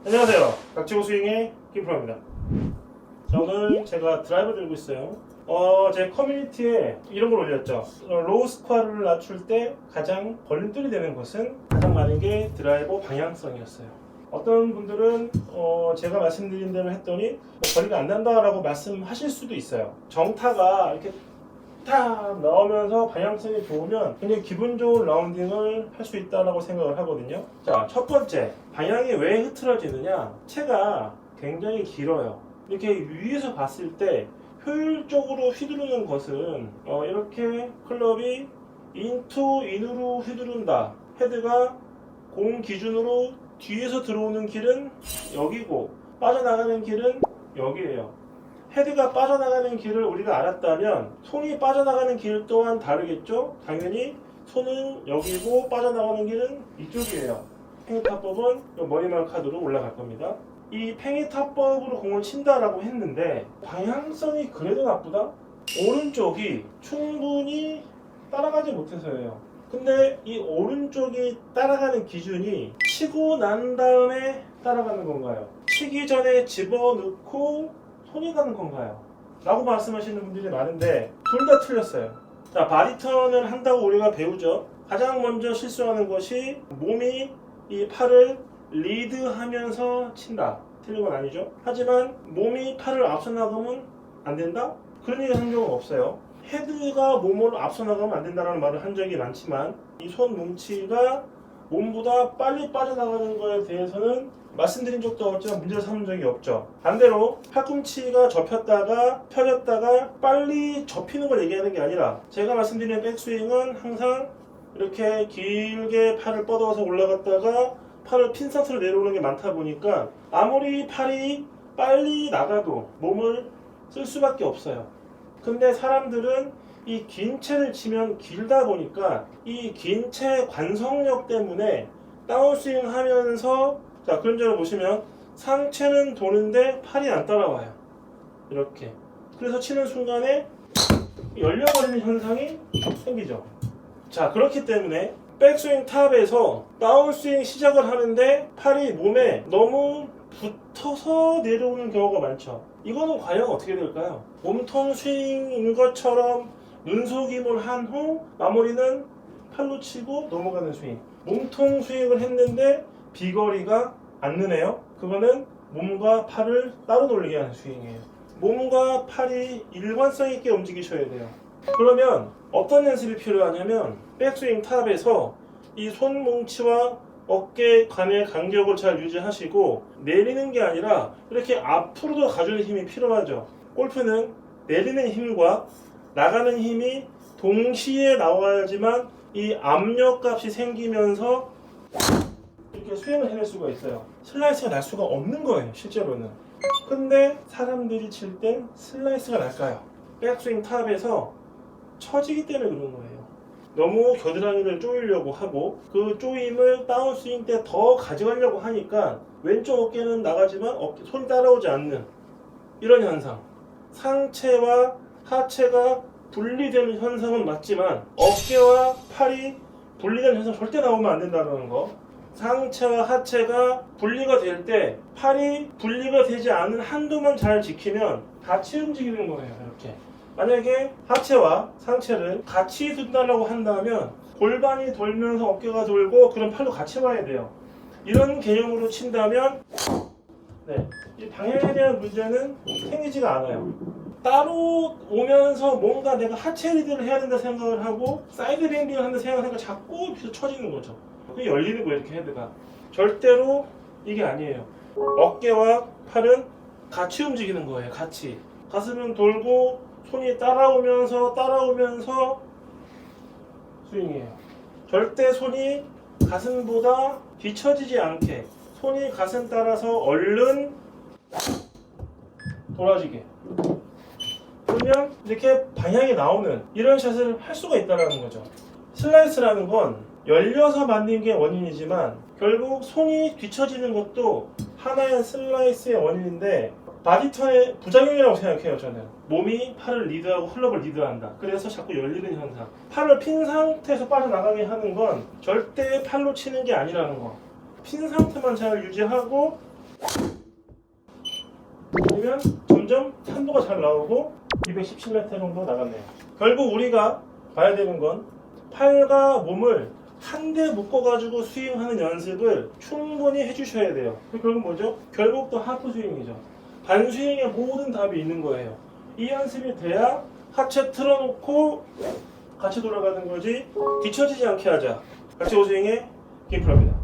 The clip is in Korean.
안녕하세요. 박지호 스윙의 김프로입니다. 자, 오늘 제가 드라이버 들고 있어요. 제 커뮤니티에 이런 걸 올렸죠. 로우 스코어를 낮출 때 가장 걸림돌이 되는 것은 가장 많은 게 드라이버 방향성이었어요. 어떤 분들은 제가 말씀드린 대로 했더니 거리가 안 난다라고 말씀하실 수도 있어요. 정타가 이렇게 탁 나오면서 방향성이 좋으면 굉장히 기분 좋은 라운딩을 할 수 있다고 생각을 하거든요. 자, 첫 번째, 방향이 왜 흐트러지느냐? 채가 굉장히 길어요. 이렇게 위에서 봤을 때 효율적으로 휘두르는 것은 이렇게 클럽이 인으로 휘두른다. 헤드가 공 기준으로 뒤에서 들어오는 길은 여기고 빠져나가는 길은 여기예요. 헤드가 빠져나가는 길을 우리가 알았다면 손이 빠져나가는 길 또한 다르겠죠? 당연히 손은 여기고 빠져나가는 길은 이쪽이에요. 팽이타법은 머리말 카드로 올라갈 겁니다. 이 팽이타법으로 공을 친다라고 했는데 방향성이 그래도 나쁘다? 오른쪽이 충분히 따라가지 못해서예요. 근데 이 오른쪽이 따라가는 기준이 치고 난 다음에 따라가는 건가요? 치기 전에 집어넣고 손이 가는 건가요? 라고 말씀하시는 분들이 많은데 둘 다 틀렸어요. 자, 바디턴을 한다고 우리가 배우죠. 가장 먼저 실수하는 것이 몸이 이 팔을 리드하면서 친다. 틀린 건 아니죠. 하지만 몸이 팔을 앞서 나가면 안 된다? 그런 얘기 한 적은 없어요. 헤드가 몸을 앞서 나가면 안 된다는 말을 한 적이 많지만 이 손 뭉치가 몸보다 빨리 빠져나가는 거에 대해서는 말씀드린 적도 없지만 문제를 삼은 적이 없죠. 반대로 팔꿈치가 접혔다가 펴졌다가 빨리 접히는 걸 얘기하는 게 아니라 제가 말씀드리는 백스윙은 항상 이렇게 길게 팔을 뻗어서 올라갔다가 팔을 핀 상태로 내려오는 게 많다 보니까 아무리 팔이 빨리 나가도 몸을 쓸 수밖에 없어요. 근데 사람들은 이 긴 채를 치면 길다 보니까 이 긴 채 관성력 때문에 다운스윙 하면서 자, 그림자를 보시면 상체는 도는데 팔이 안 따라와요. 이렇게. 그래서 치는 순간에 열려버리는 현상이 생기죠. 자, 그렇기 때문에 백스윙 탑에서 다운스윙 시작을 하는데 팔이 몸에 너무 붙어서 내려오는 경우가 많죠. 이거는 과연 어떻게 될까요? 몸통 스윙인 것처럼 눈속임을 한 후 마무리는 팔로 치고 넘어가는 스윙. 몸통 스윙을 했는데 비거리가 안 느네요. 그거는 몸과 팔을 따로 돌리게 하는 스윙이에요. 몸과 팔이 일관성 있게 움직이셔야 돼요. 그러면 어떤 연습이 필요하냐면 백스윙 탑에서 이 손뭉치와 어깨 간의 간격을 잘 유지하시고 내리는 게 아니라 이렇게 앞으로도 가주는 힘이 필요하죠. 골프는 내리는 힘과 나가는 힘이 동시에 나와야지만 이 압력값이 생기면서 이렇게 스윙을 해낼 수가 있어요. 슬라이스가 날 수가 없는 거예요, 실제로는. 근데 사람들이 칠 땐 슬라이스가 날까요? 백스윙 탑에서 처지기 때문에 그런 거예요. 너무 겨드랑이를 조이려고 하고 그 조임을 다운스윙 때 더 가져가려고 하니까 왼쪽 어깨는 나가지만 손이 따라오지 않는 이런 현상. 상체와 하체가 분리되는 현상은 맞지만 어깨와 팔이 분리되는 현상 절대 나오면 안 된다는 거. 상체와 하체가 분리가 될 때 팔이 분리가 되지 않은 한도만 잘 지키면 같이 움직이는 거예요. 이렇게. 만약에 하체와 상체를 같이 둔다고 한다면 골반이 돌면서 어깨가 돌고 그럼 팔도 같이 와야 돼요. 이런 개념으로 친다면 이 방향에 대한 문제는 생기지가 않아요. 따로 오면서 뭔가 내가 하체 리드를 해야 된다 생각을 하고 사이드 랜딩을 한다 생각하니까 자꾸 비서 쳐지는 거죠. 그게 열리는 거예요, 이렇게 헤드가. 절대로 이게 아니에요. 어깨와 팔은 같이 움직이는 거예요, 같이. 가슴은 돌고 손이 따라오면서 스윙이에요. 절대 손이 가슴보다 뒤처지지 않게 손이 가슴 따라서 얼른 돌아지게. 그러면 이렇게 방향이 나오는 이런 샷을 할 수가 있다는 거죠. 슬라이스라는 건 열려서 만든 게 원인이지만 결국 손이 뒤처지는 것도 하나의 슬라이스의 원인인데 바디턴의 부작용이라고 생각해요. 저는 몸이 팔을 리드하고 클럽을 리드한다. 그래서 자꾸 열리는 현상. 팔을 핀 상태에서 빠져나가게 하는 건 절대 팔로 치는 게 아니라는 거. 핀 상태만 잘 유지하고 그러면 점점 탄도가 잘 나오고 217m 정도 나갔네요. 결국 우리가 봐야 되는 건 팔과 몸을 한데 묶어가지고 스윙하는 연습을 충분히 해주셔야 돼요. 결국 뭐죠? 결국 또 하프 스윙이죠. 반스윙에 모든 답이 있는 거예요. 이 연습이 돼야 하체 틀어놓고 같이 돌아가는 거지 뒤처지지 않게 하자. 같이 오스윙의 김프로입니다.